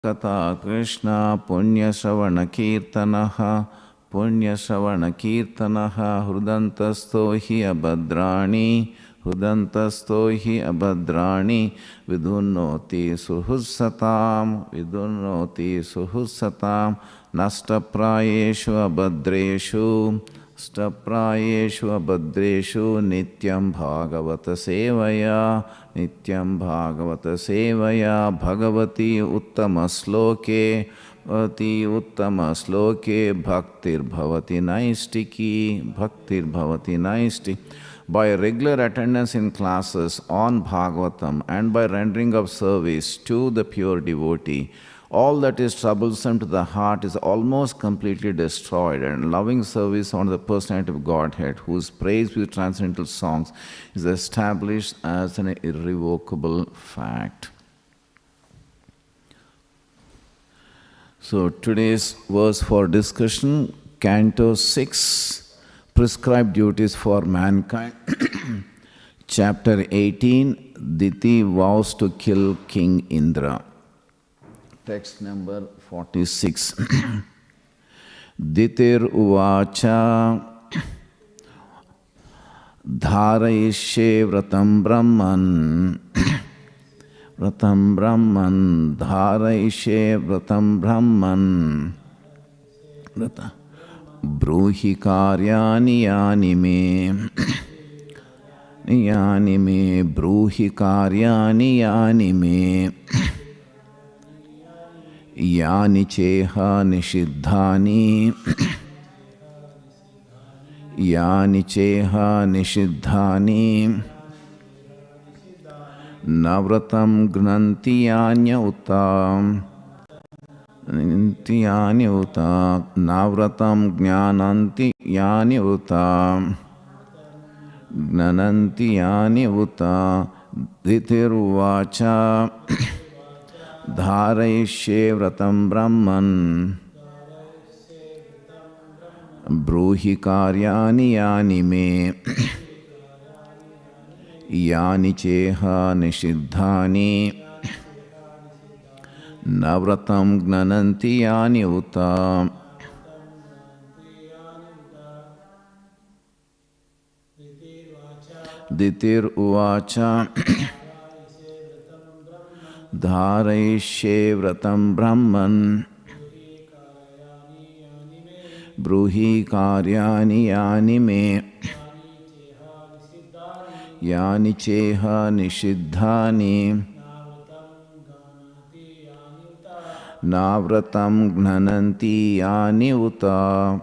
Katha Krishna Punya Shravana Kirtanaha Hrudantasto hi abhadrani Vidunnoti suhussatam Nastaprayeshu abhadreshu Nityam Bhagavata Sevaya Bhagavati Uttama Sloke Bhaktir Bhavati Naistiki. By regular attendance in classes on Bhagavatam and by rendering of service to the pure devotee, all that is troublesome to the heart is almost completely destroyed, and loving service on the personality of Godhead, whose praise with transcendental songs is established as an irrevocable fact. So today's verse for discussion, Canto 6, Prescribed Duties for Mankind, Chapter 18, Diti vows to kill King Indra. Text number 46. Ditir uvacha dharayishe vratam brahman dharayishe vratam brahman bruhi karyani yani me bruhi karyani yani me Yani cheha nishidhani Navratam gnanti yanya utam Navratam jnananti yani utam Gnananti yani uta Dhitiruvacha Dharayishe vratam brahman Bruhi karyani yani me Yani cheha nishidhani Navratam gnananti yani uta. Ditir uvacha Dharayishe vratam brahman Bruhi karyani yani me Yani cheha nishidhani Navratam gnananti yani uta.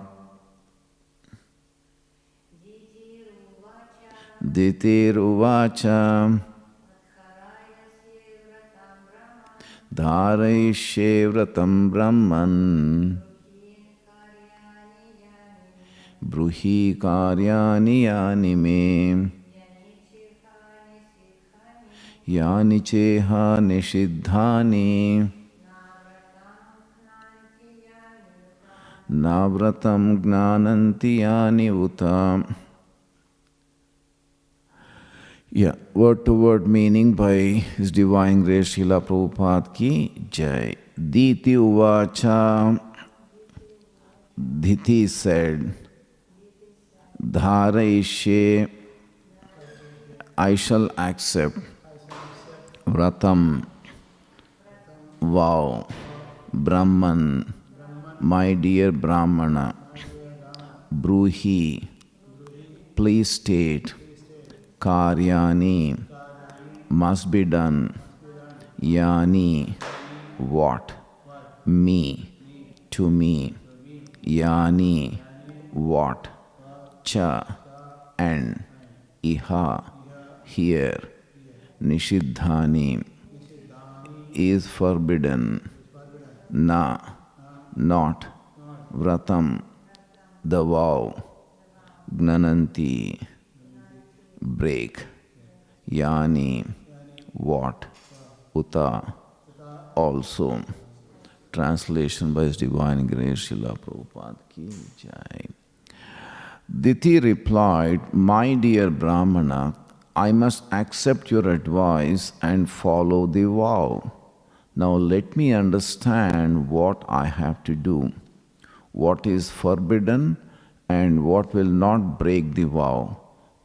Ditir uvacha Dharayishe vratam brahman Bruhi karyani yani me Yani cheha nishidhani Navratam gnananti yani uta. Yeah, word to word meaning by His Divine Grace Srila Prabhupada ki Jai. Diti uvacha, Diti said, Dharayishe, I shall accept, Vratam, vow, Brahman, my dear Brahmana, Bruhi, please state, Karyani, must be done, Yani, what, me, to me, Yani, what, Cha, and, Iha, here, Nishidhani, is forbidden, Na, not, Vratam, the vow, Gnananti, break, Yani, what, Uta, also. Translation by His Divine Grace Srila Prabhupada ki Jai. Diti replied, my dear Brahmana, I must accept your advice and follow the vow. Now let me understand what I have to do, what is forbidden and what will not break the vow.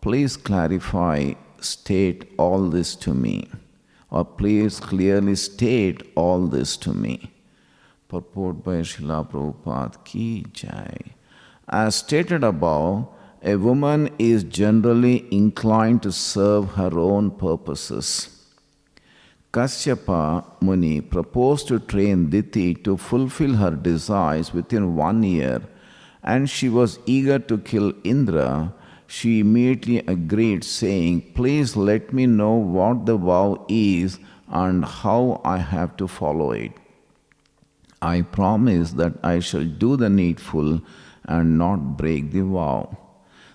Please clarify, state all this to me. Or please clearly state all this to me. Purport by Srila Prabhupada Ki Jai. As stated above, a woman is generally inclined to serve her own purposes. Kasyapa Muni proposed to train Diti to fulfill her desires within 1 year, and she was eager to kill Indra. She immediately agreed, saying, "Please let me know what the vow is and how I have to follow it. I promise that I shall do the needful and not break the vow."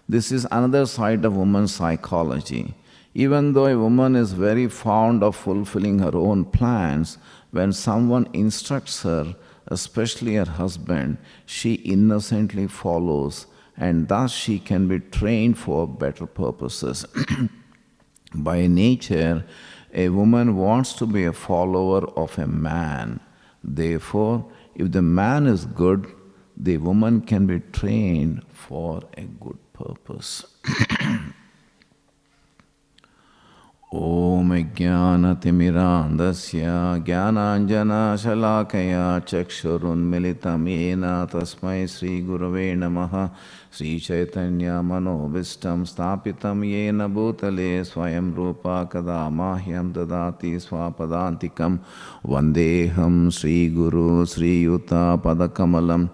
This is another side of woman's psychology. Even though a woman is very fond of fulfilling her own plans, when someone instructs her, especially her husband, she innocently follows, and thus she can be trained for better purposes. By nature, a woman wants to be a follower of a man. Therefore, if the man is good, the woman can be trained for a good purpose. Om Jnanatimmirandasya Jnananjana Shalakaya Chakshurun Militam Yena Tasmai Sri Gurave Namaha Sri Chaitanya Manobhistam Stapitam Yena Bhutale Swayam Rupa Kada Mahyam Dadati Swapadantikam Vandeham Sri Guru Sri Yuta Padakamalam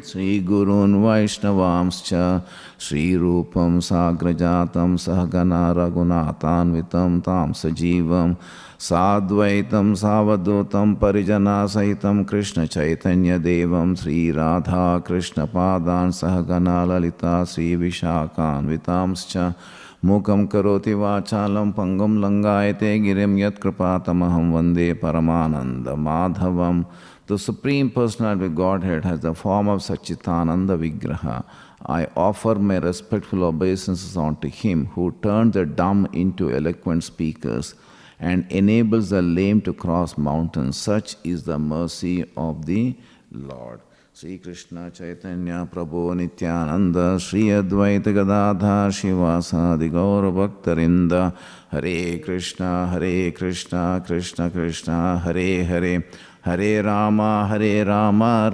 Sri Gurun Vaishnavamscha Sri Rupam Sagrajatam Sahagana Raghunathanvitam Tam Sajivam Sadvaitam Savadutam Parijana Sahitam Krishna Chaitanya Devam Sri Radha Krishna Padan Sahagana Lalita Sri Vishakhanvitamscha Mukam Karoti Vachalam Pangam Langayate Girim Yat Kripatamaham Vande Paramananda Madhavam. The Supreme Personality of Godhead has the form of Satchitananda Vigraha. I offer my respectful obeisances unto Him who turns the dumb into eloquent speakers and enables the lame to cross mountains. Such is the mercy of the Lord. Sri Krishna Chaitanya Prabhu Nityananda Sri Advaita Gadadhar Shivasadi Gaura Bhaktarinda Hare Krishna Krishna Krishna Hare Hare Hare Rama, Rama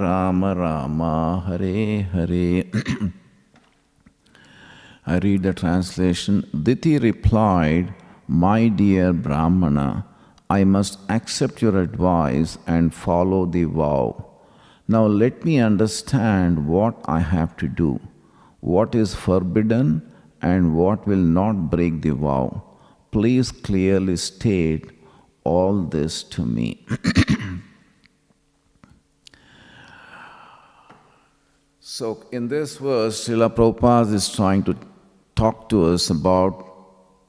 Rama, Hare Hare. I read the translation. Diti replied, "My dear Brahmana, I must accept your advice and follow the vow. Now let me understand what I have to do, what is forbidden and what will not break the vow. Please clearly state all this to me." So in this verse, Srila Prabhupada is trying to talk to us about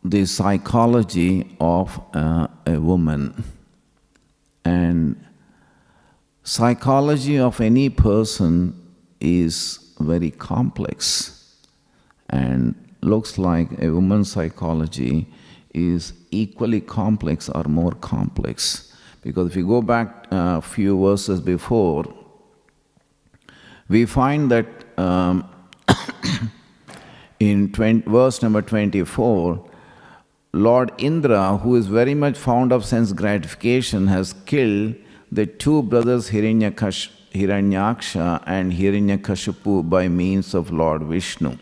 the psychology of a woman. And psychology of any person is very complex, and looks like a woman's psychology is equally complex or more complex. Because if you go back a few verses before, we find that in verse number 24, Lord Indra, who is very much fond of sense gratification, has killed the two brothers Hiranyaksha and Hiranyakashipu by means of Lord Vishnu.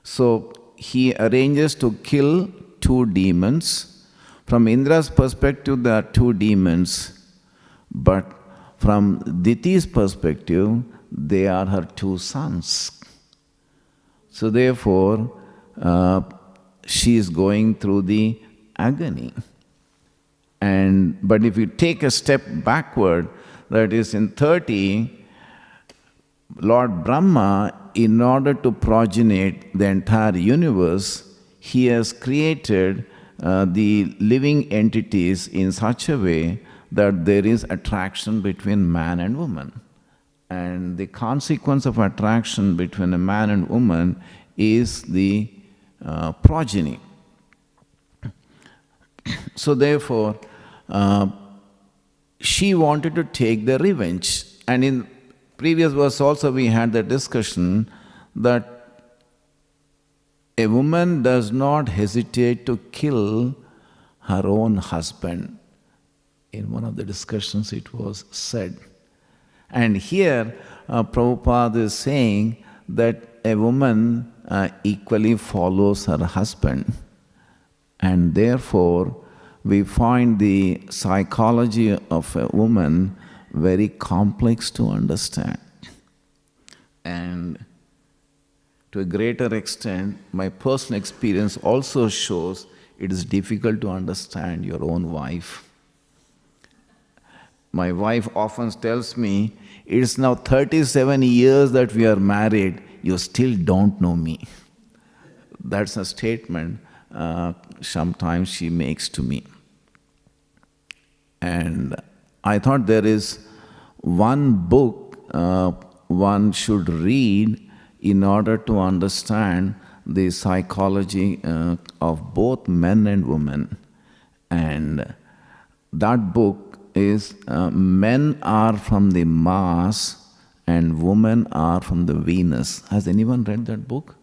So he arranges to kill two demons. From Indra's perspective, there are two demons, but from Diti's perspective, they are her two sons. So therefore, she is going through the agony. But if you take a step backward, that is in 30, Lord Brahma, in order to progenate the entire universe, he has created the living entities in such a way that there is attraction between man and woman. And the consequence of attraction between a man and woman is the progeny. So therefore, she wanted to take the revenge. And in previous verse also we had the discussion that a woman does not hesitate to kill her own husband. In one of the discussions it was said. And here Prabhupada is saying that a woman equally follows her husband. And therefore we find the psychology of a woman very complex to understand. And to a greater extent, my personal experience also shows it is difficult to understand your own wife. My wife often tells me, it's now 37 years that we are married, you still don't know me. That's a statement sometimes she makes to me. And I thought there is one book one should read in order to understand the psychology of both men and women. And that book is Men Are from the Mars and Women Are from the Venus. Has anyone read that book?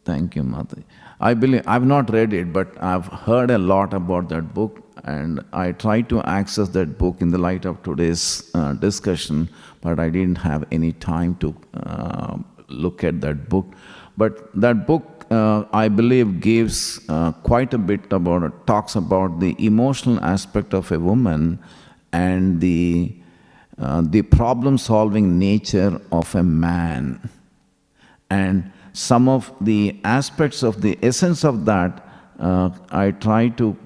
Thank you, Mother. I've not read it, but I've heard a lot about that book, and I tried to access that book in the light of today's discussion, but I didn't have any time to look at that book. But that book, I believe, gives quite a bit about, talks about the emotional aspect of a woman and the problem-solving nature of a man. And some of the aspects of the essence of that, I try to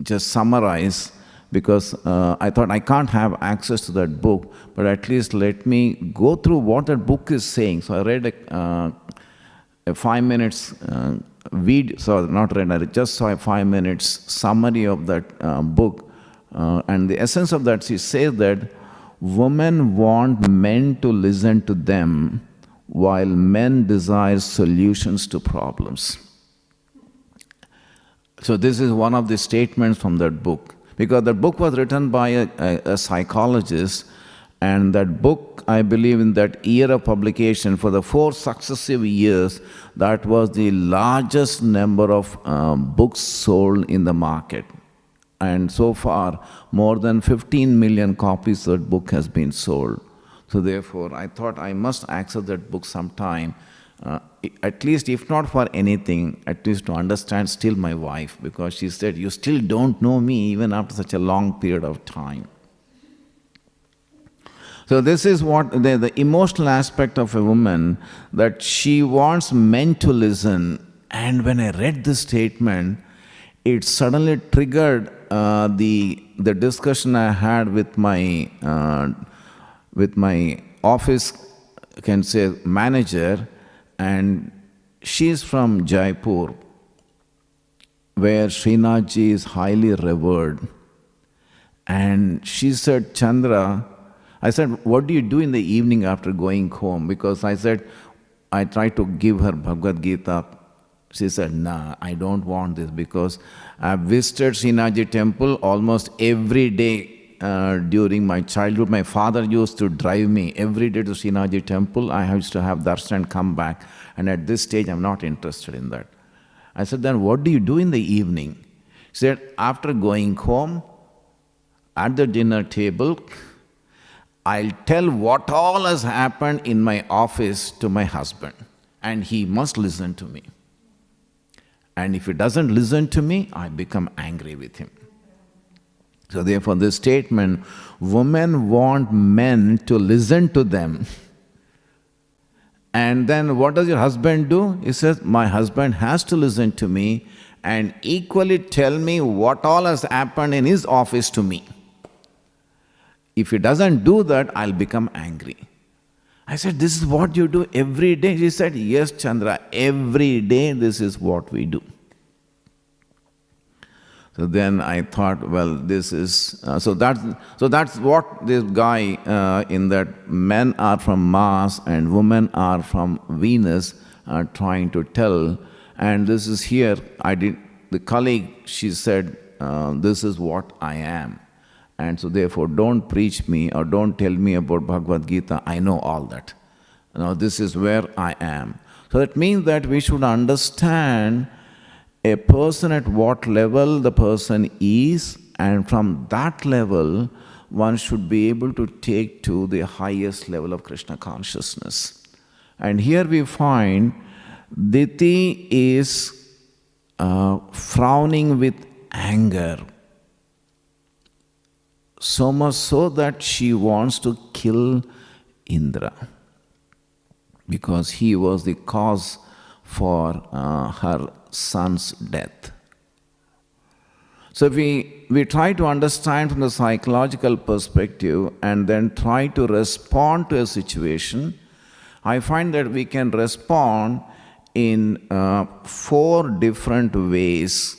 just summarize, because I thought I can't have access to that book, but at least let me go through what that book is saying. So I read a 5 minutes video, so not read, I just saw a 5 minutes summary of that book. And the essence of that, she says that women want men to listen to them while men desire solutions to problems. So this is one of the statements from that book. Because that book was written by a psychologist, and that book, I believe, in that year of publication, for the 4 successive years, that was the largest number of books sold in the market. And so far, more than 15 million copies of that book has been sold. So therefore, I thought I must access that book sometime, at least if not for anything, at least to understand still my wife, because she said, you still don't know me even after such a long period of time. So this is what the emotional aspect of a woman, that she wants men to listen. And when I read this statement, it suddenly triggered the discussion I had with my office, can say, manager, and she's from Jaipur, where Srinathji is highly revered. And she said, Chandra, I said, what do you do in the evening after going home? Because I said, I tried to give her Bhagavad Gita. She said, nah, I don't want this, because I've visited Srinathji temple almost every day during my childhood. My father used to drive me every day to Srinathji temple. I used to have darshan and come back. And at this stage, I'm not interested in that. I said, then what do you do in the evening? She said, after going home, at the dinner table, I'll tell what all has happened in my office to my husband, and he must listen to me. And if he doesn't listen to me, I become angry with him. So therefore, this statement, women want men to listen to them. And then what does your husband do? He says, my husband has to listen to me and equally tell me what all has happened in his office to me. If he doesn't do that, I'll become angry. I said, this is what you do every day? She said, yes, Chandra, every day this is what we do. So then I thought, well, this is, so that's what this guy in that men are from Mars and women are from Venus are trying to tell. And this is here, the colleague, she said, this is what I am. And so therefore don't preach me or don't tell me about Bhagavad Gita. I know all that. Now this is where I am. So that means that we should understand a person at what level the person is, and from that level one should be able to take to the highest level of Krishna consciousness. And here we find Diti is frowning with anger, so much so that she wants to kill Indra, because he was the cause for her son's death. So if we try to understand from the psychological perspective and then try to respond to a situation, I find that we can respond in 4 different ways.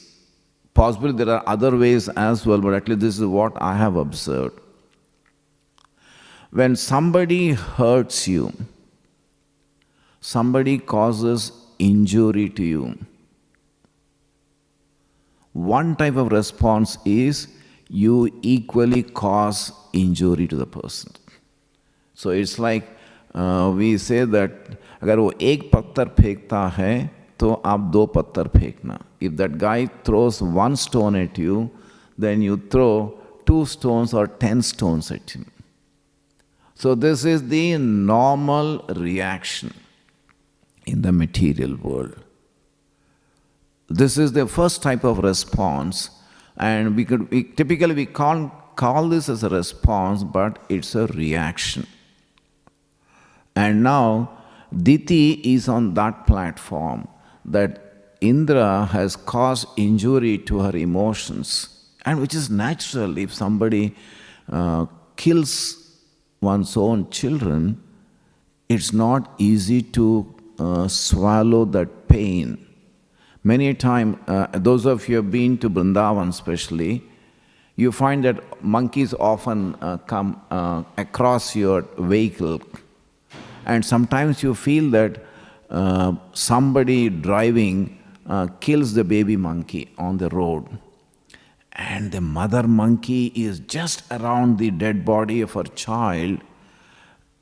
Possibly there are other ways as well, but at least this is what I have observed. When somebody hurts you, somebody causes injury to you, one type of response is you equally cause injury to the person. So it's like we say that अगर वो एक पत्थर फेंकता है तो आप 2 पत्थर फेंकना. If that guy throws 1 stone at you, then you throw 2 stones or 10 stones at him. So this is the normal reaction in the material world. This is the first type of response, and we can't call this as a response, but it's a reaction. And now Diti is on that platform, that Indra has caused injury to her emotions, and which is natural. If somebody kills one's own children, it's not easy to swallow that pain. Many a time, those of you who have been to Vrindavan especially, you find that monkeys often come across your vehicle, and sometimes you feel that somebody driving kills the baby monkey on the road, and the mother monkey is just around the dead body of her child,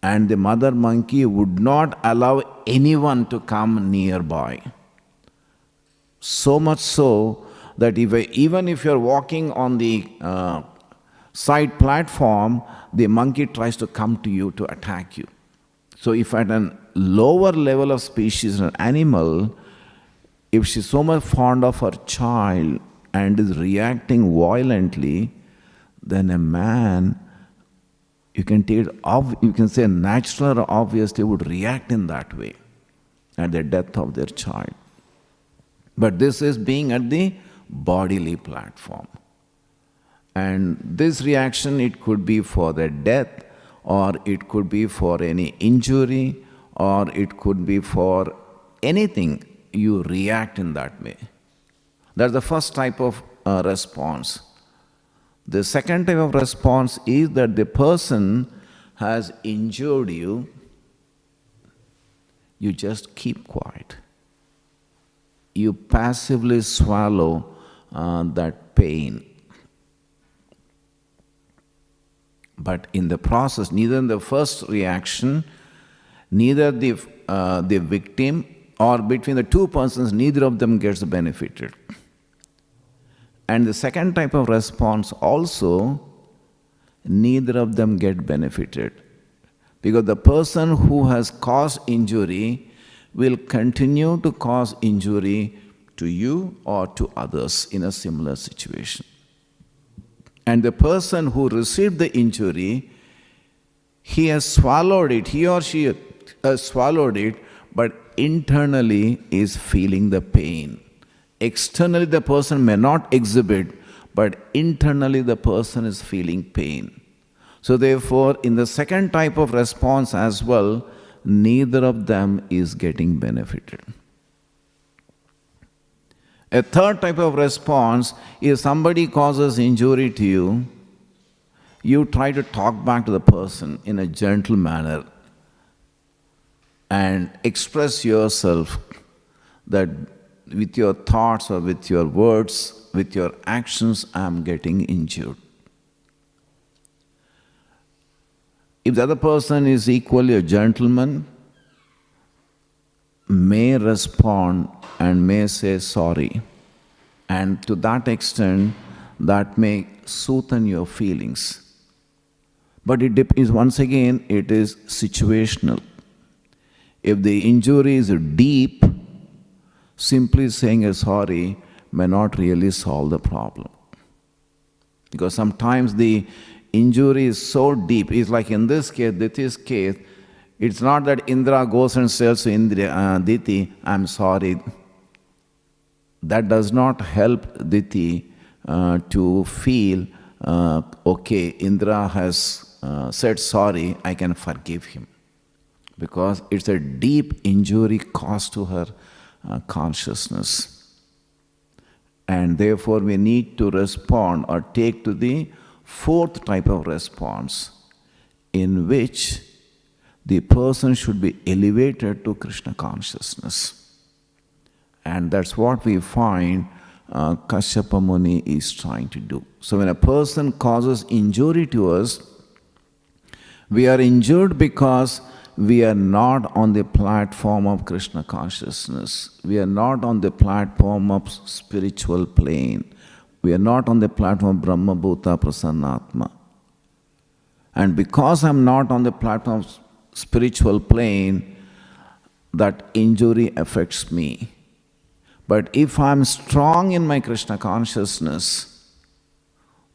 and the mother monkey would not allow anyone to come nearby. So much so that even if you're walking on the side platform, the monkey tries to come to you to attack you. So if at a lower level of species, an animal, if she's so much fond of her child and is reacting violently, then a man, you can say natural or obviously would react in that way at the death of their child. But this is being at the bodily platform. And this reaction, it could be for the death, or it could be for any injury, or it could be for anything. You react in that way. That's the first type of response. The second type of response is that the person has injured you, you just keep quiet. You passively swallow that pain. But in the process, neither in the first reaction, neither the victim, or between the 2 persons, neither of them gets benefited. And the second type of response also, neither of them get benefited. Because the person who has caused injury will continue to cause injury to you or to others in a similar situation. And the person who received the injury, he has swallowed it, he or she has swallowed it, but internally is feeling the pain. Externally the person may not exhibit, but internally the person is feeling pain. So therefore, in the second type of response as well, neither of them is getting benefited. A third type of response is somebody causes injury to you, you try to talk back to the person in a gentle manner and express yourself that with your thoughts or with your words, with your actions, I am getting injured. If the other person is equally a gentleman, may respond and may say sorry. And to that extent, that may soothe your feelings. But it is once again, it is situational. If the injury is deep, simply saying a sorry may not really solve the problem. Because sometimes the injury is so deep. It's like in this case, Diti's case, it's not that Indra goes and says to Diti, I'm sorry. That does not help Diti to feel, okay, Indra has said sorry, I can forgive him. Because it's a deep injury caused to her consciousness. And therefore we need to respond or take to the fourth type of response, in which the person should be elevated to Krishna consciousness. And that's what we find Kashyapa Muni is trying to do. So when a person causes injury to us, we are injured because we are not on the platform of Krishna consciousness. We are not on the platform of spiritual plane. We are not on the platform of Brahma Bhuta Prasannatma. And because I'm not on the platform of spiritual plane, that injury affects me. But if I'm strong in my Krishna consciousness,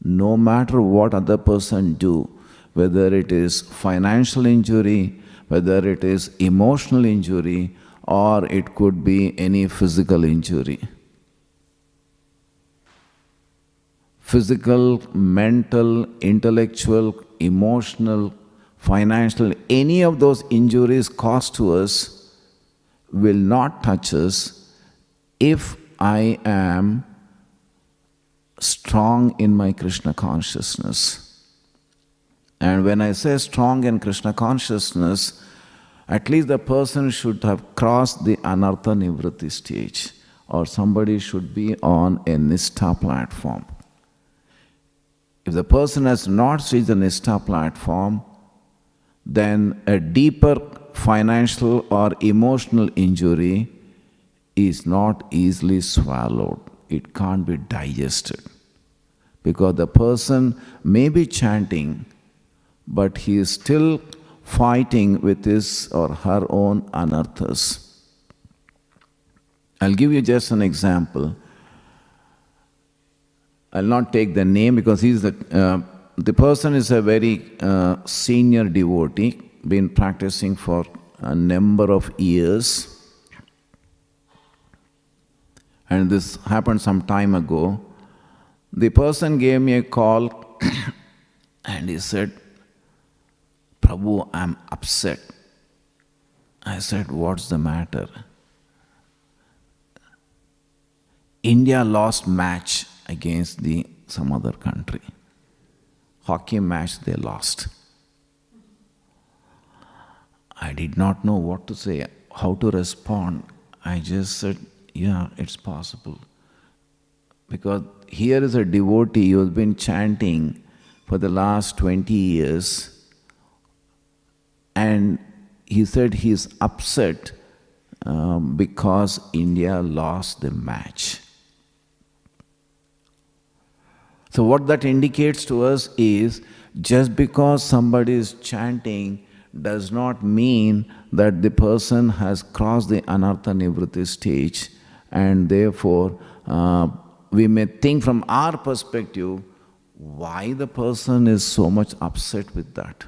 no matter what other person do, whether it is financial injury, whether it is emotional injury, or it could be any physical injury. Physical, mental, intellectual, emotional, financial, any of those injuries caused to us will not touch us if I am strong in my Krishna consciousness. And when I say strong in Krishna consciousness, at least the person should have crossed the Anartha Nivritti stage, or somebody should be on a Nishtha platform. If the person has not reached the Nishtha platform, then a deeper financial or emotional injury is not easily swallowed. It can't be digested. Because the person may be chanting, but he is still fighting with his or her own anarthas. I'll give you just an example. I'll not take the name because the person is a very senior devotee, been practicing for a number of years. And this happened some time ago. The person gave me a call and he said, Prabhu, I'm upset. I said, what's the matter? India lost match against some other country. Hockey match they lost. I did not know what to say, how to respond. I just said, yeah, it's possible. Because here is a devotee who has been chanting for the last 20 years, and he said he's upset because India lost the match. So what that indicates to us is, just because somebody is chanting does not mean that the person has crossed the Anartha Nivritti stage, and therefore we may think from our perspective, why the person is so much upset with that?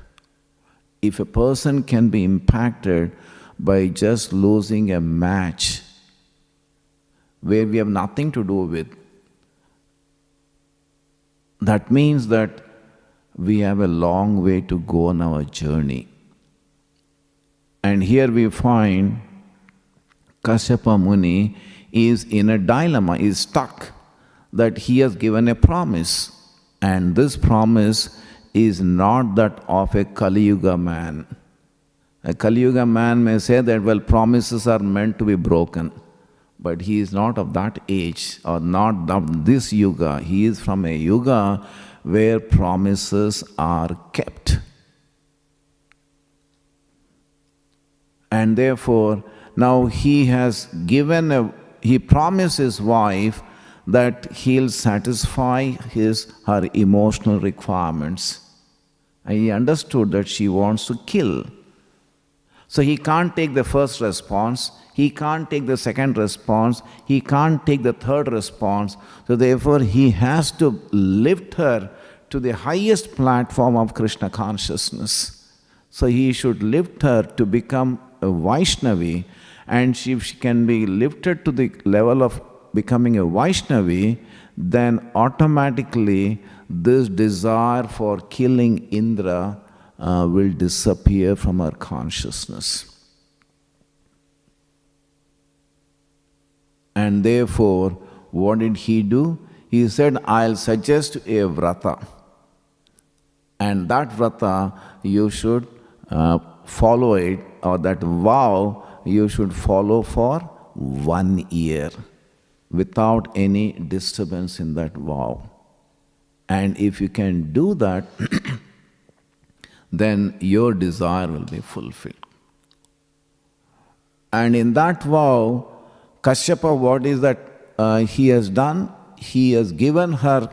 If a person can be impacted by just losing a match where we have nothing to do with, that means that we have a long way to go on our journey. And here we find Kashyapa Muni is in a dilemma, is stuck, that he has given a promise. And this promise is not that of a Kali Yuga man. A Kali Yuga man may say that, well, promises are meant to be broken. But he is not of that age or not of this yuga. He is from a yuga where promises are kept. And therefore, now he promised his wife that he'll satisfy her emotional requirements. And he understood that she wants to kill. So he can't take the first response, he can't take the second response, he can't take the third response. So therefore he has to lift her to the highest platform of Krishna consciousness. So he should lift her to become a Vaishnavi, and if she can be lifted to the level of becoming a Vaishnavi, then automatically this desire for killing Indra will disappear from her consciousness. And therefore, what did he do? He said, I'll suggest a vrata. And that vrata, you should follow it, or that vow, you should follow for 1 year without any disturbance in that vow. And if you can do that, then your desire will be fulfilled. And in that vow, Kashyapa, what is that he has done? He has given her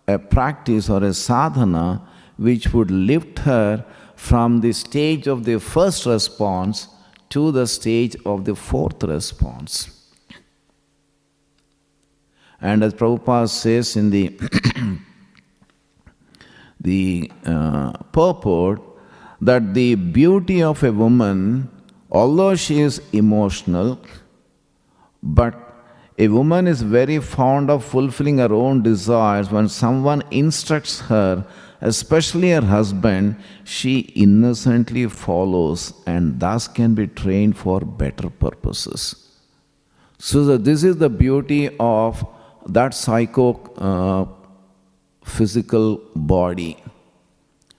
a practice or a sadhana which would lift her from the stage of the first response to the stage of the fourth response. And as Prabhupada says in the purport, that the beauty of a woman, although she is emotional, but a woman is very fond of fulfilling her own desires. When someone instructs her, especially her husband, she innocently follows and thus can be trained for better purposes. So this is the beauty of that physical body.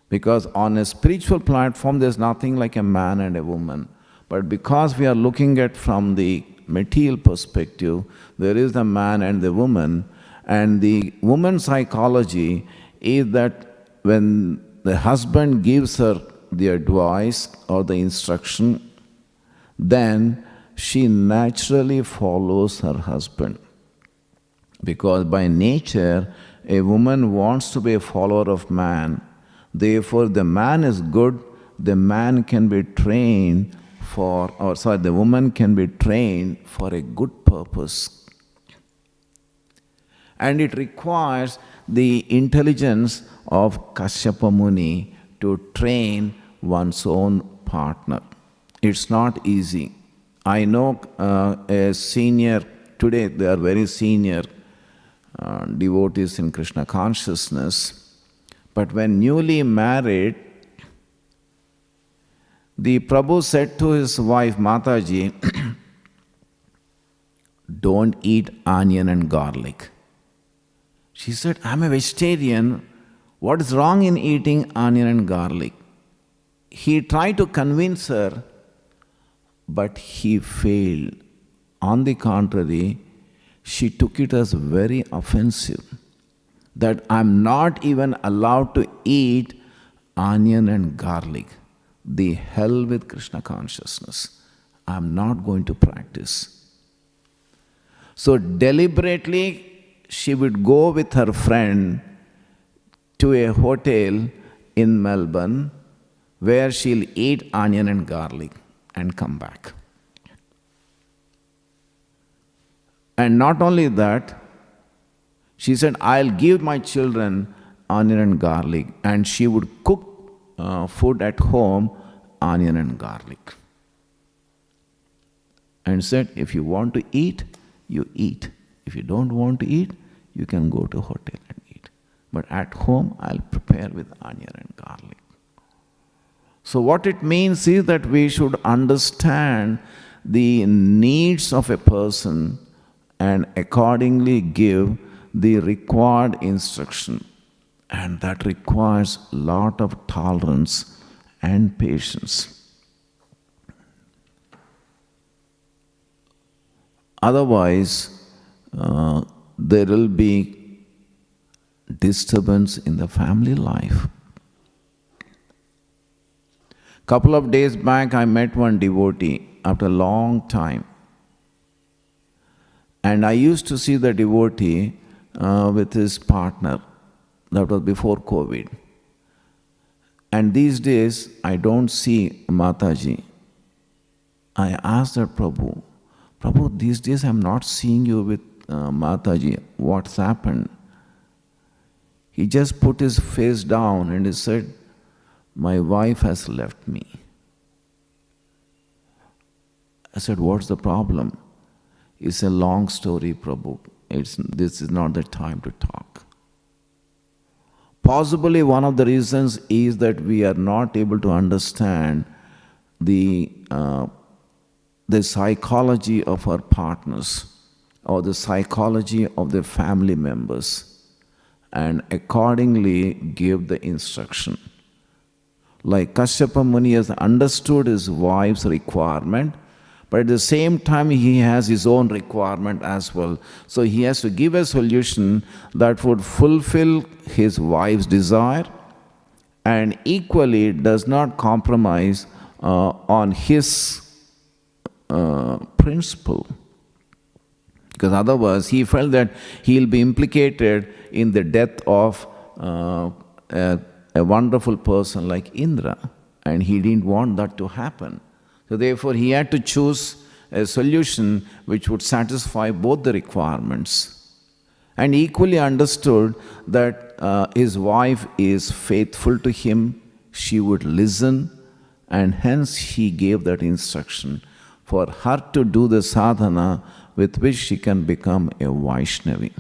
Because on a spiritual platform, there's nothing like a man and a woman. But because we are looking at from the material perspective, there is the man and the woman. And the woman's psychology is that when the husband gives her the advice or the instruction, then she naturally follows her husband. Because by nature, a woman wants to be a follower of man. Therefore, the man is good, the man can be trained the woman can be trained for a good purpose. And it requires the intelligence of Kashyapa Muni to train one's own partner. It's not easy. I know a senior, today they are very senior devotees in Krishna consciousness, but when newly married, the Prabhu said to his wife, Mataji, don't eat onion and garlic. She said, I'm a vegetarian. What is wrong in eating onion and garlic? He tried to convince her, but he failed. On the contrary, she took it as very offensive, that I'm not even allowed to eat onion and garlic. The hell with Krishna consciousness. I'm not going to practice. So deliberately, she would go with her friend to a hotel in Melbourne where she'll eat onion and garlic and come back. And not only that, she said, I'll give my children onion and garlic, and she would cook food at home, onion and garlic. And said, if you want to eat, you eat. If you don't want to eat, you can go to hotel and eat. But at home, I'll prepare with onion and garlic. So what it means is that we should understand the needs of a person and accordingly give the required instruction. And that requires a lot of tolerance and patience. Otherwise, there will be disturbance in the family life. Couple of days back, I met one devotee after a long time. And I used to see the devotee with his partner. That was before COVID. And these days, I don't see Mataji. I asked her, Prabhu, these days I'm not seeing you with Mataji. What's happened? He just put his face down and he said, my wife has left me. I said, what's the problem? It's a long story, Prabhu. This is not the time to talk. Possibly one of the reasons is that we are not able to understand the psychology of our partners or the psychology of the family members and accordingly give the instruction. Like Kashyapa Muni has understood his wife's requirement, but at the same time he has his own requirement as well. So he has to give a solution that would fulfill his wife's desire and equally does not compromise on his principle. Because otherwise he felt that he'll be implicated in the death of a wonderful person like Indra, and he didn't want that to happen. So therefore he had to choose a solution which would satisfy both the requirements. And equally understood that his wife is faithful to him, she would listen, and hence he gave that instruction for her to do the sadhana with which she can become a Vaishnavi.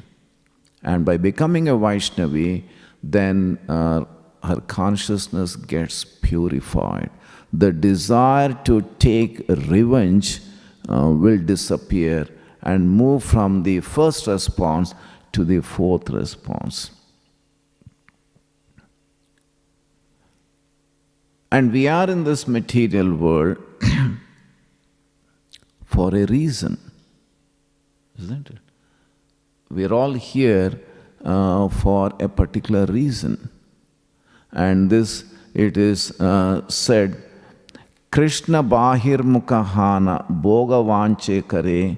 And by becoming a Vaishnavi, then her consciousness gets purified. The desire to take revenge will disappear and move from the first response to the fourth response. And we are in this material world for a reason, isn't it? We are all here for a particular reason. And this, it is said, Krishna bahir mukahana bhoga vanche kare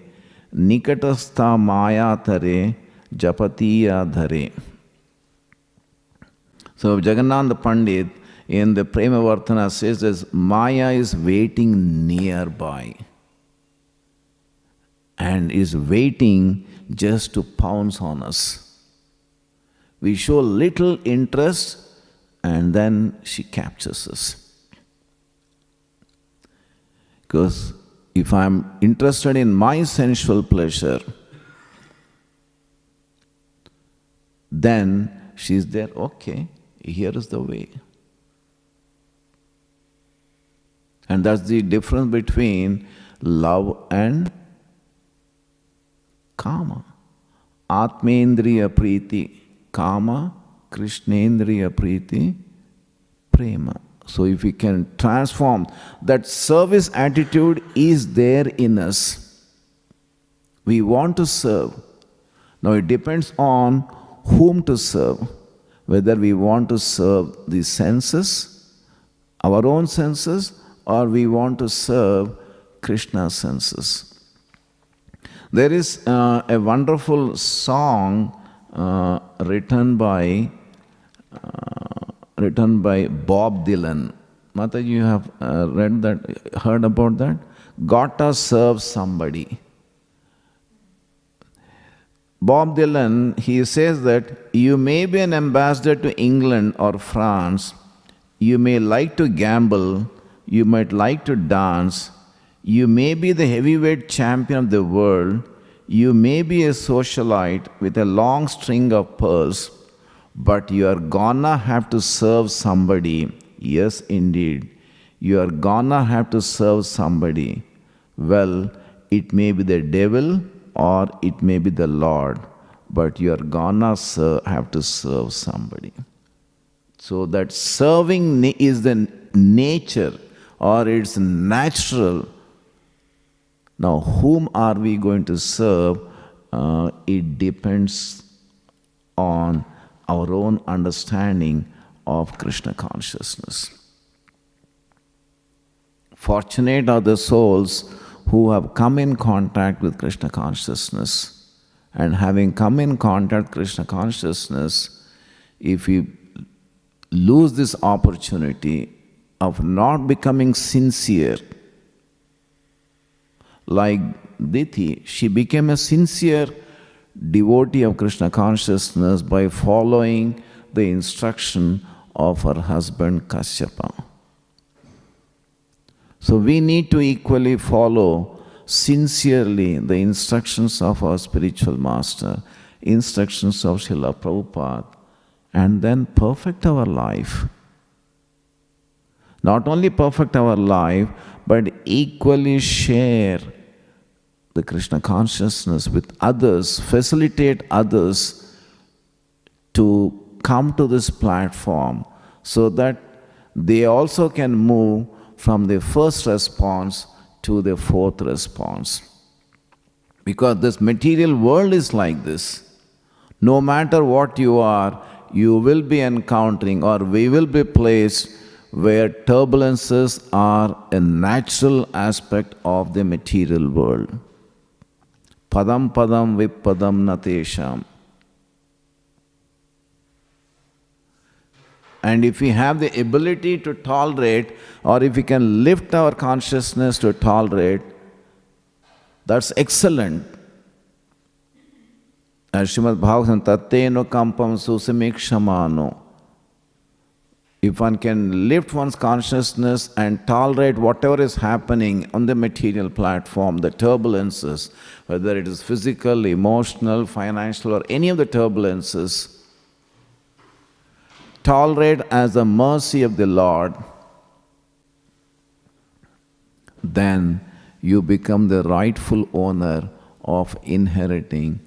nikatastha maya tare japatiya dhare. So Jagannatha Pandit in the Premavartana says that Maya is waiting nearby and is waiting just to pounce on us. We show little interest and then she captures us. Because if I'm interested in my sensual pleasure, then she's there, okay, here is the way. And that's the difference between love and kama. Atmendriya priti kama, Krishnendriya priti prema. So if we can transform, that service attitude is there in us. We want to serve. Now it depends on whom to serve. Whether we want to serve the senses, our own senses, or we want to serve Krishna's senses. There is a wonderful song written by Bob Dylan. Mataji, you have read that, heard about that? Gotta serve somebody. Bob Dylan, he says that you may be an ambassador to England or France, you may like to gamble, you might like to dance, you may be the heavyweight champion of the world, you may be a socialite with a long string of pearls, but you are gonna have to serve somebody. Yes, indeed. You are gonna have to serve somebody. Well, it may be the devil or it may be the Lord, but you are gonna have to serve somebody. So that serving is the nature or it's natural Now, whom are we going to serve? It depends on our own understanding of Krishna consciousness. Fortunate are the souls who have come in contact with Krishna consciousness. And having come in contact with Krishna consciousness, if we lose this opportunity of not becoming sincere, like Diti, she became a sincere devotee of Krishna consciousness by following the instruction of her husband Kashyapa. So we need to equally follow sincerely the instructions of our spiritual master, instructions of Srila Prabhupada, and then perfect our life. Not only perfect our life, but equally share the Krishna consciousness with others, facilitate others to come to this platform so that they also can move from the first response to the fourth response. Because this material world is like this. No matter what you are, you will be encountering, or we will be placed where turbulences are a natural aspect of the material world. Padam padam vipadam natesham. And if we have the ability to tolerate, or if we can lift our consciousness to tolerate, that's excellent. As Śrīmad Bhāgavatam, tatteno kampam susamikṣamano. If one can lift one's consciousness and tolerate whatever is happening on the material platform, the turbulences, whether it is physical, emotional, financial, or any of the turbulences, tolerate as the mercy of the Lord, then you become the rightful owner of inheriting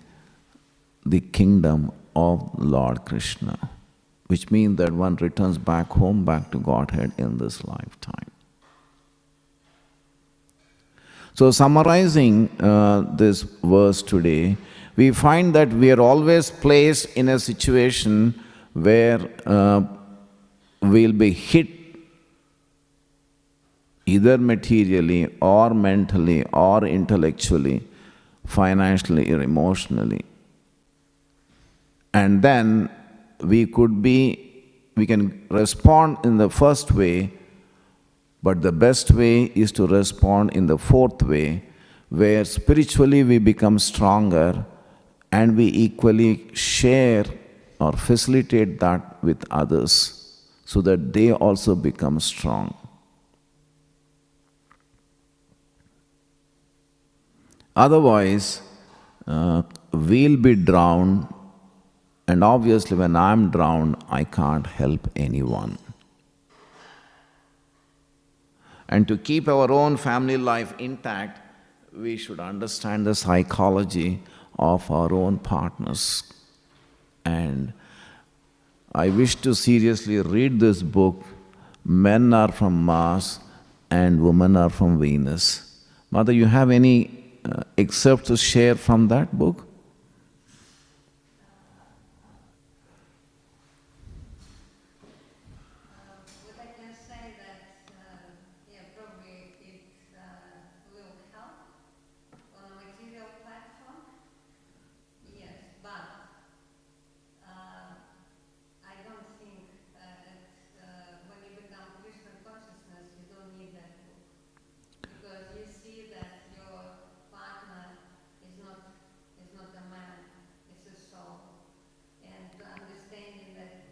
the kingdom of Lord Krishna, which means that one returns back home, back to Godhead in this lifetime. So summarizing this verse today, we find that we are always placed in a situation where we'll be hit either materially or mentally or intellectually, financially or emotionally. And then we can respond in the first way, but the best way is to respond in the fourth way, where spiritually we become stronger and we equally share or facilitate that with others so that they also become strong. Otherwise, we'll be drowned, and obviously when I'm drowned, I can't help anyone. And to keep our own family life intact, we should understand the psychology of our own partners. And I wish to seriously read this book, Men Are From Mars and Women Are From Venus. Mother, you have any excerpts to share from that book? What I can say that, probably it will help on a material platform. Yes, but I don't think when you become Krishna consciousness, you don't need that book. Because you see that your partner is not a man, it's a soul. And understanding that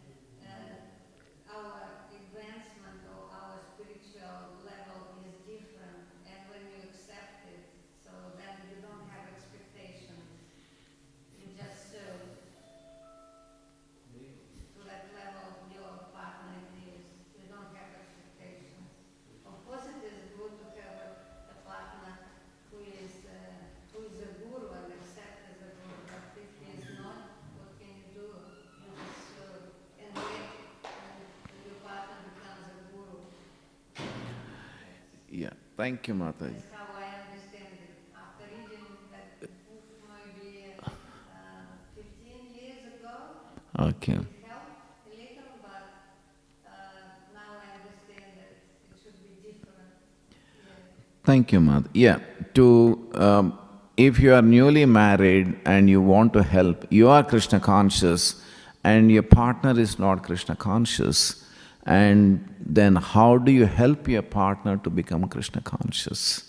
our advancement or our spiritual level is different, and when you accept it, so then you don't have expectations. You just serve to that level your partner is. You don't have expectations. Of course, it is good to have a partner who is a guru and accept as a guru, but if he is not, what can you do? You just serve and wait until your partner becomes a guru. Yeah, thank you, Mataji. That's how I understand it. Okay. It helped a little, but now I understand that it should be different. Yeah. Thank you, Mad. Yeah, if you are newly married and you want to help, you are Krishna conscious and your partner is not Krishna conscious, and then how do you help your partner to become Krishna conscious?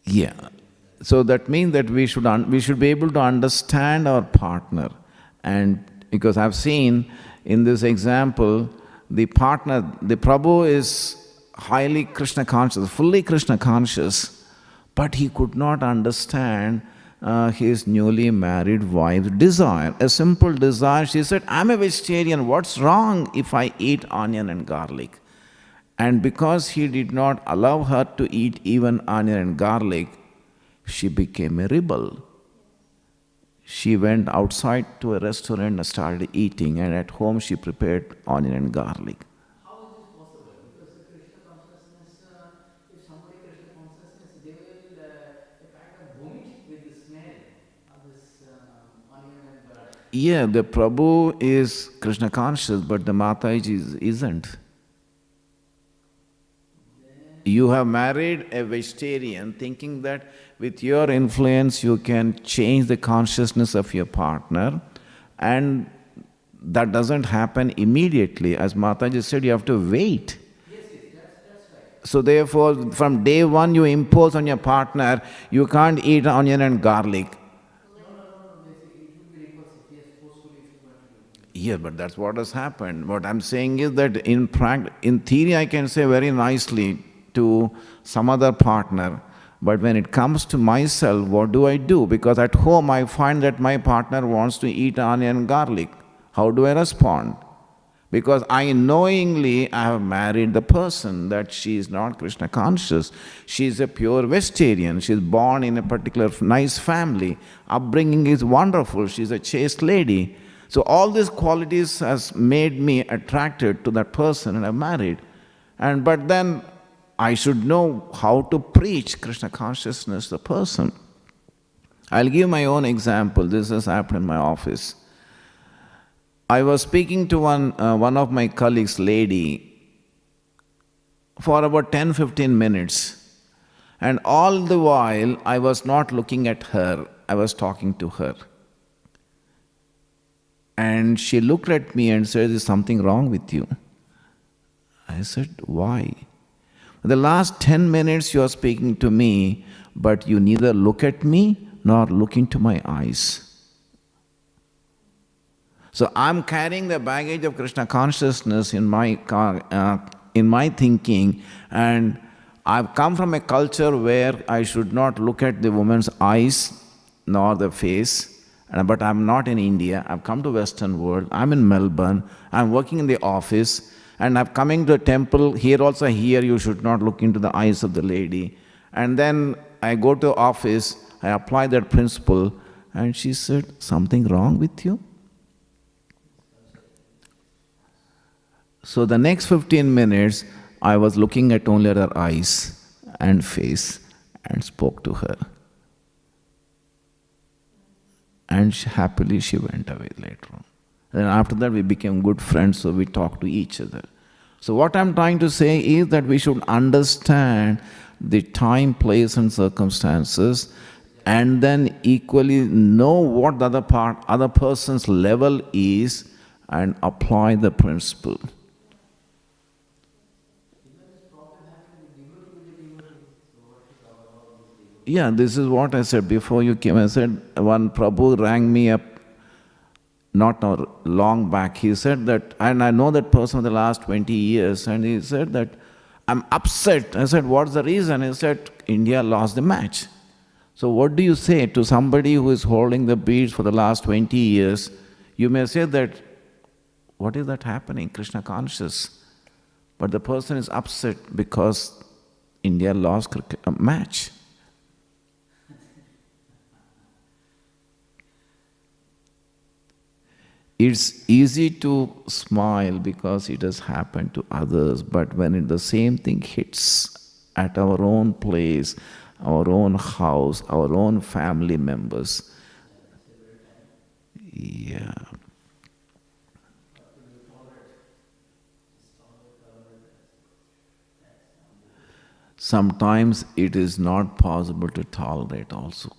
Yeah. So that means that we should be able to understand our partner, and because I've seen in this example, the Prabhu is highly Krishna conscious, fully Krishna conscious, but he could not understand his newly married wife's desire, a simple desire. She said, "I'm a vegetarian, what's wrong if I eat onion and garlic?" And because he did not allow her to eat even onion and garlic, she became a rebel. She went outside to a restaurant and started eating, and at home she prepared onion and garlic. How is this possible? Because the Krishna consciousness, if somebody Krishna consciousness, they will kind of vomit with the smell of this onion and garlic. Yeah, the Prabhu is Krishna conscious, but the Mataji isn't. You have married a vegetarian thinking that with your influence you can change the consciousness of your partner, and that doesn't happen immediately. As Mataji said, you have to wait. Yes, that's right. So therefore, from day one you impose on your partner, you can't eat onion and garlic. No, it would be repulsive. Yes, forcefully if you want to do it. Yeah, but that's what has happened. What I'm saying is that in theory I can say very nicely to some other partner, but when it comes to myself, what do I do? Because at home I find that my partner wants to eat onion and garlic. How do I respond? Because I knowingly I have married the person that she is not Krishna conscious. She is a pure vegetarian. She is born in a particular nice family. Upbringing is wonderful. She is a chaste lady. So all these qualities has made me attracted to that person, and I married. But then I should know how to preach Krishna consciousness to the person. I'll give my own example. This has happened in my office. I was speaking to one of my colleagues, lady, for about 10-15 minutes. And all the while, I was not looking at her. I was talking to her. And she looked at me and said, "Is something wrong with you?" I said, "Why?" "The last 10 minutes you are speaking to me, but you neither look at me nor look into my eyes." So I'm carrying the baggage of Krishna consciousness in my thinking, and I've come from a culture where I should not look at the woman's eyes nor the face. But I'm not in India. I've come to Western world. I'm in Melbourne. I'm working in the office. And I'm coming to a temple. Here also, here you should not look into the eyes of the lady. And then I go to office. I apply that principle. And she said, "Something wrong with you?" So the next 15 minutes, I was looking at only her eyes and face and spoke to her. And happily she went away later on. Then after that we became good friends, so we talked to each other. So what I'm trying to say is that we should understand the time, place and circumstances, and then equally know what the other person's level is and apply the principle. Yeah, this is what I said before you came. I said, one Prabhu rang me up not long back. He said that, and I know that person for the last 20 years, and he said that, "I'm upset." I said, "What's the reason?" He said, "India lost the match." So what do you say to somebody who is holding the beads for the last 20 years? You may say that, what is that happening? Krishna conscious. But the person is upset because India lost a match. It's easy to smile because it has happened to others, but when the same thing hits at our own place, our own house, our own family members. Yeah. Sometimes it is not possible to tolerate also.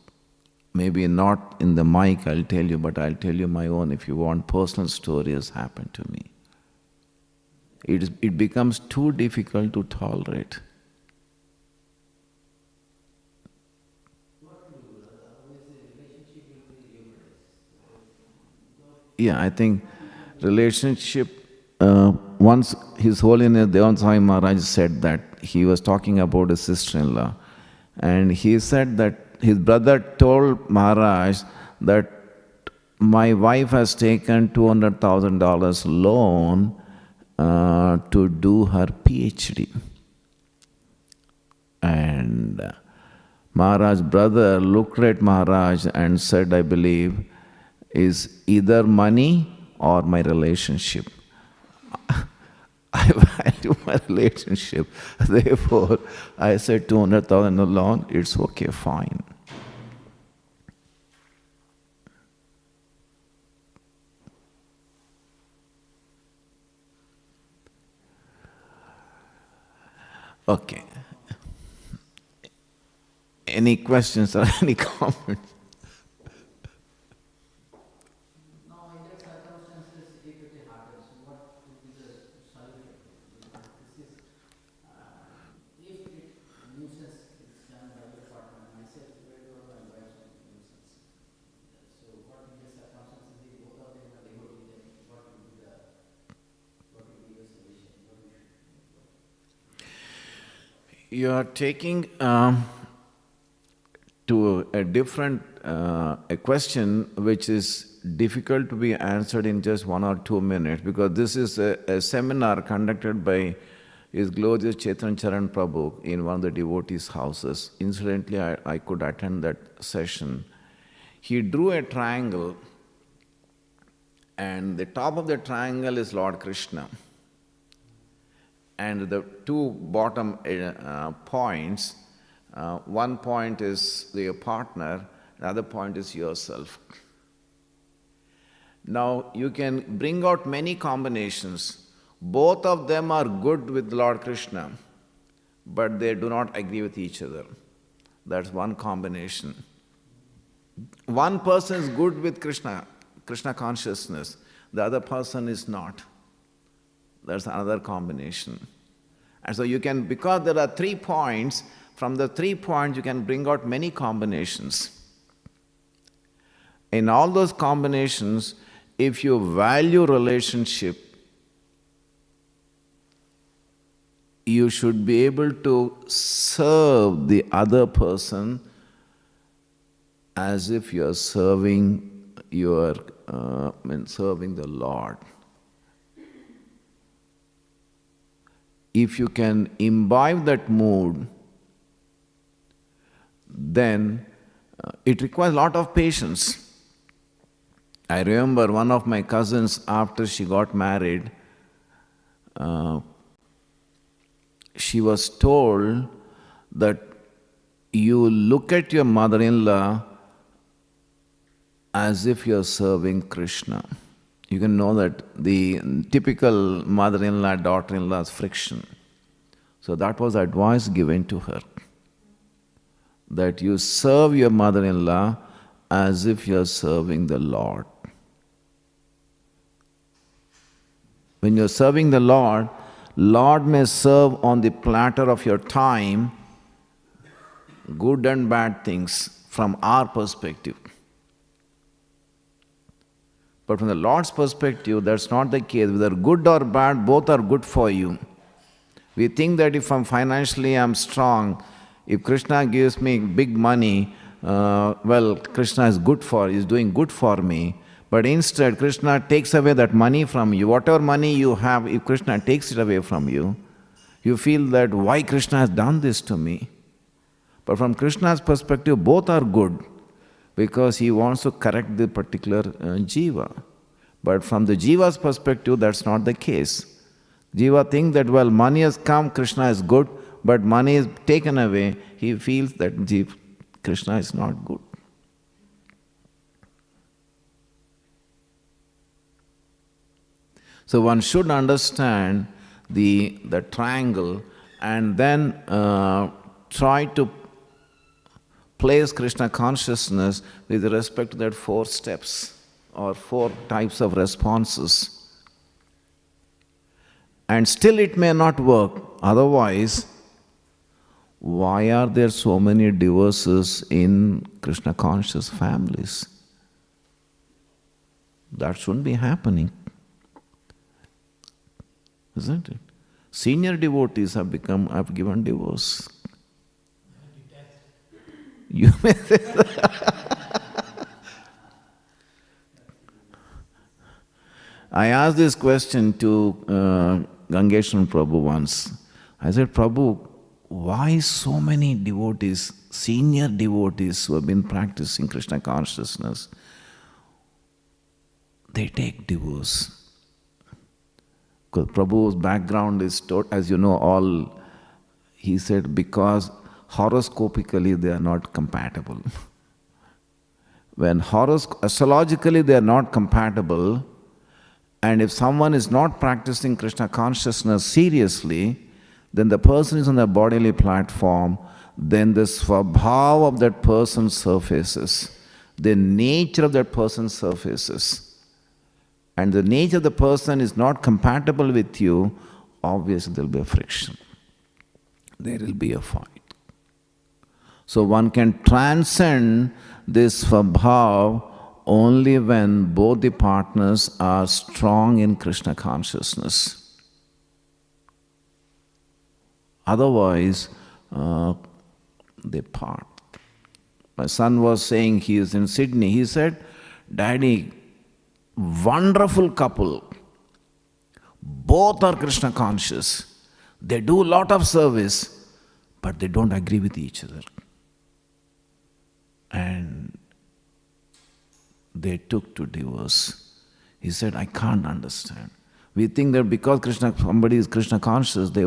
Maybe not in the mic I'll tell you, but I'll tell you my own if you want. Personal stories happen to me. It becomes too difficult to tolerate. Yeah, I think relationship, once His Holiness Devan Swami Maharaj said that, he was talking about his sister-in-law, and he said that his brother told Maharaj that my wife has taken $200,000 loan to do her PhD. And Maharaj's brother looked at Maharaj and said, I believe, is either money or my relationship. I value my relationship. Therefore, I said 200,000 loan, it's okay, fine. Okay. Any questions or any comments? Now, in that circumstances, if it happens, what would be the solution? This is, if it nuisance is done by the partner, myself, or my wife's nuisance. So, what in the circumstances, if both of them are devotees, then what would be the solution? What we should do? You are taking to a different a question which is difficult to be answered in just 1 or 2 minutes, because this is a seminar conducted by His Glorious Chaitanya Charan Prabhu in one of the devotees' houses. Incidentally, I could attend that session. He drew a triangle, and the top of the triangle is Lord Krishna. And the two bottom points, one point is your partner, the other point is yourself. Now you can bring out many combinations. Both of them are good with Lord Krishna, but they do not agree with each other. That's one combination. One person is good with Krishna consciousness, the other person is not. That's another combination. And so you can, because there are 3 points, from the 3 points you can bring out many combinations. In all those combinations, if you value relationship, you should be able to serve the other person as if you are serving serving the Lord. If you can imbibe that mood, then it requires a lot of patience. I remember one of my cousins, after she got married, she was told that you look at your mother-in-law as if you're serving Krishna. You can know that the typical mother-in-law, daughter-in-law's friction. So that was advice given to her, that you serve your mother-in-law as if you're serving the Lord. When you're serving the Lord, Lord may serve on the platter of your time, good and bad things from our perspective. But from the Lord's perspective, that's not the case. Whether good or bad, both are good for you. We think that if financially I'm strong, if Krishna gives me big money, Krishna is doing good for me. But instead, Krishna takes away that money from you. Whatever money you have, if Krishna takes it away from you, you feel that why Krishna has done this to me. But from Krishna's perspective, both are good, because he wants to correct the particular jiva. But from the jiva's perspective, that's not the case. Jiva thinks that, money has come, Krishna is good, but money is taken away, he feels that Krishna is not good. So one should understand the triangle and then try to place Krishna consciousness with respect to that 4 steps or 4 types of responses. And still it may not work. Otherwise, why are there so many divorces in Krishna conscious families? That shouldn't be happening. Isn't it? Senior devotees have given divorce. You may say that. I asked this question to Gangeshwaran Prabhu once. I said, Prabhu, why so many devotees, senior devotees who have been practicing Krishna consciousness, they take divorce? Because Prabhu's background is, as you know, he said, because horoscopically they are not compatible. When astrologically they are not compatible, and if someone is not practicing Krishna consciousness seriously, then the person is on the bodily platform, then the svabhava of that person surfaces, the nature of that person surfaces. And the nature of the person is not compatible with you, obviously there will be a friction. There will be a fight. So one can transcend this svabhav only when both the partners are strong in Krishna consciousness. Otherwise, they part. My son was saying, he is in Sydney, he said, Daddy, wonderful couple, both are Krishna conscious. They do a lot of service, but they don't agree with each other. And they took to divorce. He said, I can't understand. We think that because somebody is Krishna conscious, they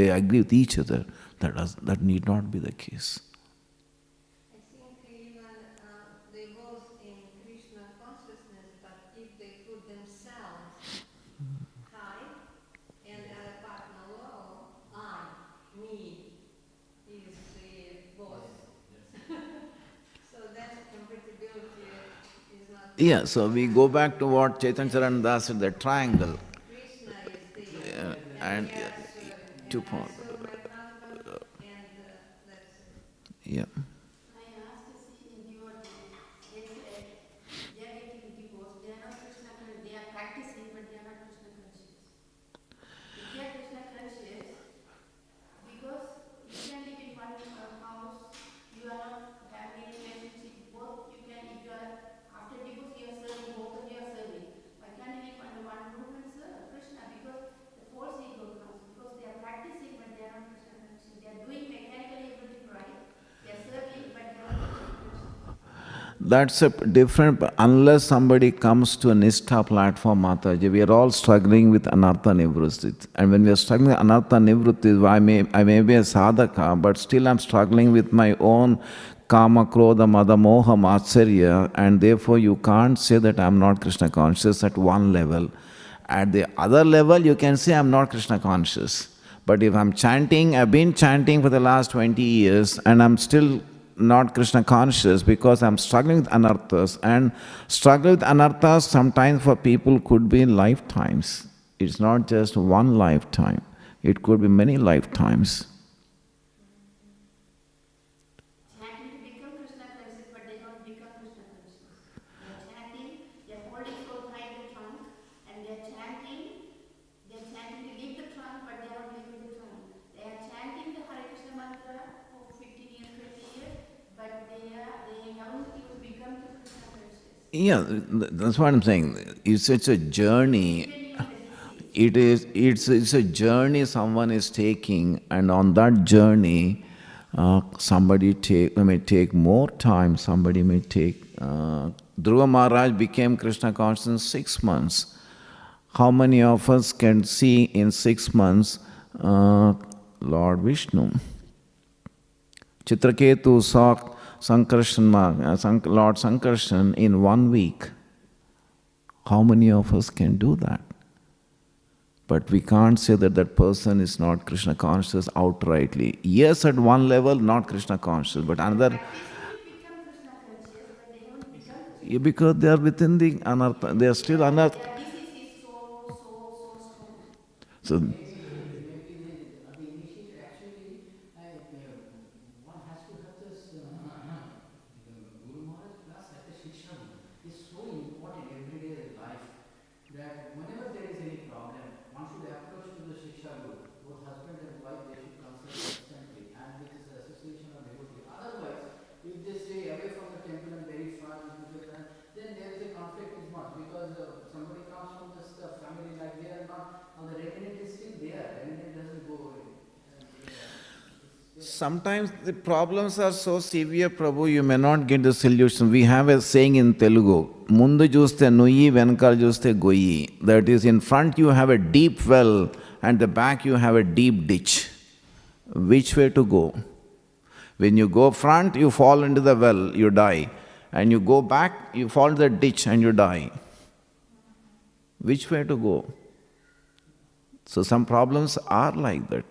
agree with each other. That need not be the case. I think even they both in Krishna consciousness, but if they put themselves high and other partner low, me is the boss. So that compatibility is not. Yeah, so we go back to what Chaitanya Dasa said, the triangle. Krishna is the And yes, 2 and I points. serve my husband, and that's it. Yeah. I asked a senior devotee, they said they are getting divorced, they are not Krishna conscious, they are practicing but they are not Krishna conscious. If they are Krishna conscious, because you can live in one house, you are not having any relationship, both you can, if you are, after divorce you are serving, both of you are serving. Why can't you live under one roof and serve Krishna? Because the false ego comes, because they are practicing but they are not Krishna conscious. They are doing mechanically everything right, they are serving but they are not Krishna conscious. That's a different, unless somebody comes to a Nishtha platform, Mataji, we are all struggling with Anartha Nivrutti. And when we are struggling with Anartha Nivrutti, I may be a sadhaka, but still I'm struggling with my own Kama, Krodha, Mada, Moha, Matsarya, and therefore you can't say that I'm not Krishna conscious at one level. At the other level, you can say I'm not Krishna conscious. But if I'm chanting, I've been chanting for the last 20 years, and I'm still not Krishna conscious because I'm struggling with anarthas, and struggle with anarthas sometimes for people could be lifetimes. It's not just one lifetime, it could be many lifetimes. Chanting to become Krishna conscious, but they don't become Krishna conscious. They are chanting, they are holding so tight the trunk, and they are chanting to leave the trunk, but they are not leaving the trunk. They are chanting the Hare Krishna mantra for 15 years, 20 years, but they haven't even become to Krishna conscious. Yeah, that's what I'm saying. It's a journey. It's a journey someone is taking, and on that journey, somebody may take more time, somebody may take... Dhruva Maharaj became Krishna conscious in 6 months. How many of us can see in 6 months Lord Vishnu. Chitraketu saw Lord Sankarshan in 1 week. How many of us can do that? But we can't say that that person is not Krishna conscious outrightly. Yes, at one level, not Krishna conscious, but another. Become Krishna conscious, but they don't become Krishna. Yeah, because they are within the anartha, they are still anartha. Their disease is so strong. So, Maybe the initiate actually, one has to have this Guru Maharaj plus like the Shiksha is so important in everyday life that whenever there is any problem, one should approach to the Shiksha Guru. Both husband and wife, they should consult constantly and with this association of devotee. Otherwise, if they stay away from the temple and very far, then there is a conflict is not because somebody comes from this family like they are not, the remnant is still there, remnant doesn't go away. sometimes the problems are so severe, Prabhu, you may not get the solution. We have a saying in Telugu, Mundu juste nuyi, venkal juste goyi. That is, in front you have a deep well and the back you have a deep ditch. Which way to go? When you go front, you fall into the well, you die. And you go back, you fall into the ditch and you die. Which way to go? So some problems are like that.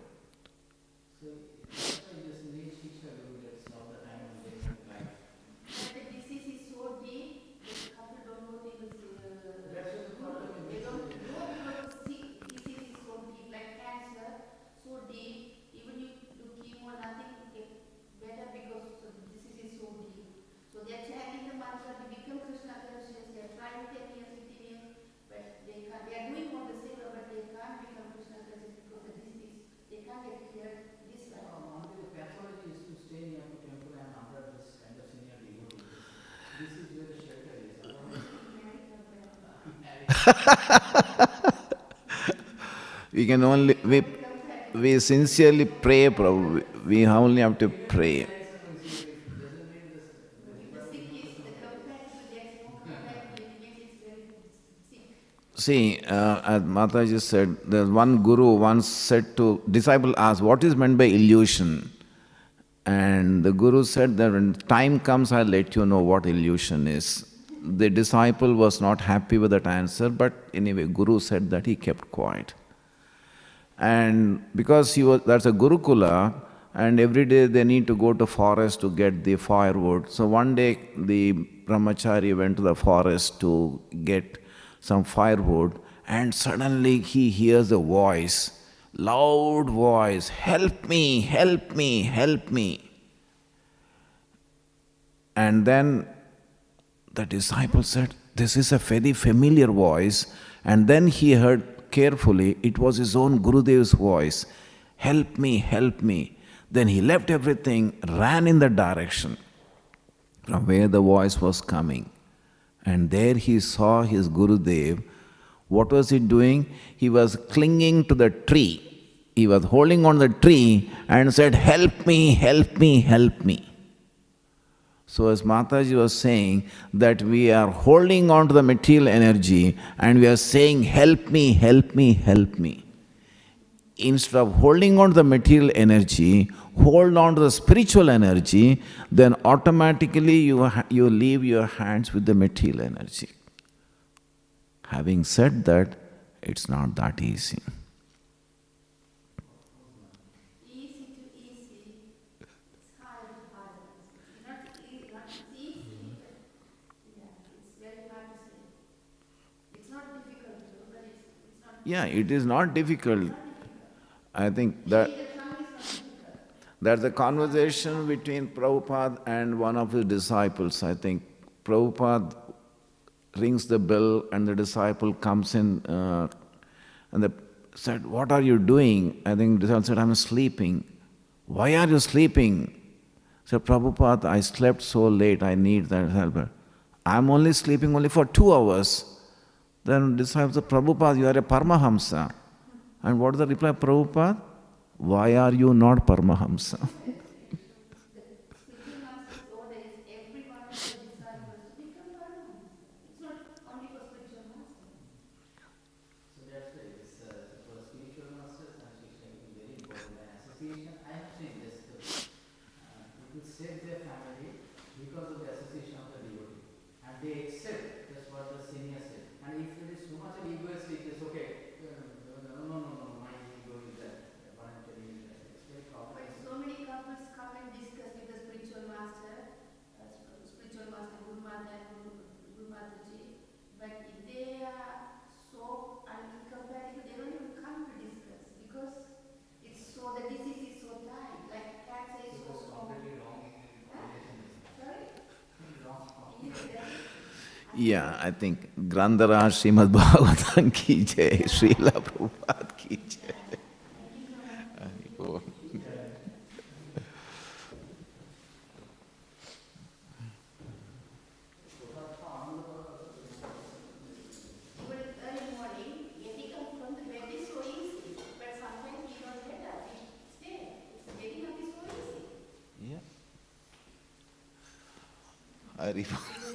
But the disease is so deep, the couple don't know they don't know because disease is so deep, like cancer, so deep, even you do chemo, nothing will get better because the disease is so deep. So they are chanting the mantra to become Krishna conscious, they are trying 10 years, 15 years, but they can't, they are doing all the seva, but they can't become Krishna conscious because the disease, they can't get cleared this life. Only the pathology is to stay near the temple and under this kind of senior devotee. This is where the shelter is. We can only, we sincerely pray, Prabhu. We only have to pray. If the sick is compared to there's no comparative, it means it's very sick. See, as Mataji said, there's one guru once said to disciple asked, what is meant by illusion? And the guru said that when time comes, I'll let you know what illusion is. The disciple was not happy with that answer, but anyway, guru said that, he kept quiet. And because that's a Gurukula, and every day they need to go to forest to get the firewood. So one day the brahmachari went to the forest to get some firewood, and suddenly he hears a voice, loud voice, help me, help me, help me. And then the disciple said, this is a very familiar voice. And then he heard carefully, it was his own Gurudev's voice, help me, help me. Then he left everything, ran in the direction from where the voice was coming. And there he saw his Gurudev. What was he doing? He was clinging to the tree. He was holding on the tree and said, help me, help me, help me. So as Mataji was saying, that we are holding on to the material energy and we are saying, help me, help me, help me. Instead of holding on to the material energy, hold on to the spiritual energy, then automatically you leave your hands with the material energy. Having said that, it's not that easy. Easy to easy, it's hard to hard. Not easy, but yeah, it's very hard to say. It's not difficult, but it's not. Yeah, it is not difficult. I think that The tongue is not difficult. there's a conversation between Prabhupada and one of his disciples. I think Prabhupada rings the bell and the disciple comes in and they said, what are you doing? I think the disciple said, I'm sleeping. Why are you sleeping? Said, Prabhupada, I slept so late, I need that help. I'm only sleeping only for 2 hours. Then the disciple said, Prabhupada, you are a Paramahamsa. And what is the reply of Prabhupada? Why are you not Paramahamsa? Spiritual master's order is every one of the disciples to become Paramahamsa. It's not only for spiritual masters. So that's why it's for spiritual masters and Shiksha is very important. And Yeah, I think Grandhara Śrīmad Bhāgavatam ki jai, Srila Prabhupada ki jai. Hari-bol. But early morning, getting up from the bed is so easy, but sometimes we don't get up, we stay. Getting up is so easy. Yeah. Hari-bol.